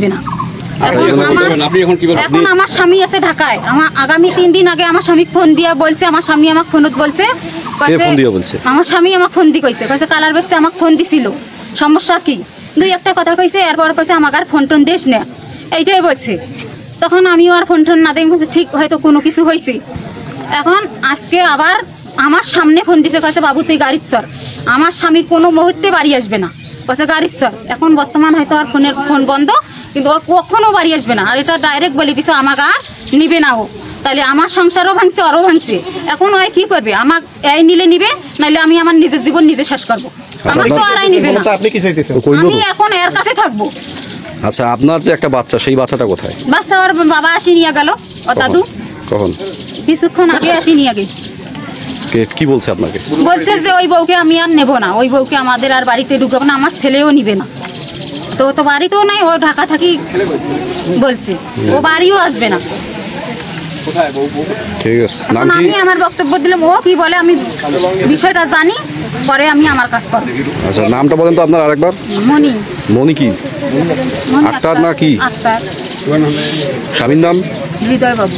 নিবে না। এখন আমার স্বামী আছে ঢাকায়, আমার আগামী 3 দিন আগে আমার স্বামী ফোন দিয়া বলছে, আমার স্বামী আমাকে ফোনত বলছে, আমার স্বামী আমাকে ফোন দি কইছে কালার বেসতে আমাকে ফোন দিছিল, সমস্যা কি, 2-1টা কথা কইছে, এরপর কইছে আমাকে আর ফোন টোন দিস না, এইটাই বলছে। তখন আমিও আর ফোন টোন না দিয়ে বলছি ঠিক হয়তো কোনো কিছু হয়েছে। এখন আজকে আবার আমার সামনে ফোন দিছে, কাছে বাবু তুই গাড়ির চর, আমার স্বামী কোনো মুহূর্তে বাড়ি আসবে না, কাছে গাড়ির চর। এখন বর্তমান হয়তো আর ফোন বন্ধ, কিন্তু ও কখনো বাড়ি আসবে না। আর এটা ডাইরেক্ট বলে দিছে আমাকে আর নিবে না ও, তাহলে আমার সংসারও ভাঙছে, ওরও ভাঙছে। এখন ও কি করবে, আমাকে এই নিলে নিবে, নাহলে আমি আমার নিজের জীবন নিজে শেষ করবো। আমার তো আর নিবে না, আপনি কি চাইতেছেন? আমি এখন এর কাছে থাকবো। আচ্ছা, আপনার যে একটা বাচ্চা, সেই বাচ্চাটা কোথায়? বাচ্চা ওর বাবা আসি নিয়ে গেল, ও দাদু কখন? কিছুক্ষণ আগে আসি নিয়ে গেছে। কি বলছে আপনাকে? বলছে যে ওই বউকে আমি আর নেবো না, ওই বউকে আমাদের আর বাড়িতে ঢুকাবো না, আমার ছেলেও নিবে না। তো তো বাড়িতেও নাই, ও ঢাকা থাকি বলছে, ও বাড়িও আসবে না। ঠিক আছে, এখন আমি আমার বক্তব্য দিলাম, ও কি বলে আমি বিষয়টা জানি, পরে আমি আমার কাজ করব। আচ্ছা, নামটা বলেন তো আপনার আরেকবার। মনি। মনি কি? আক্তার না কি? আক্তার। স্বামীর নাম? হৃদয় বাবু।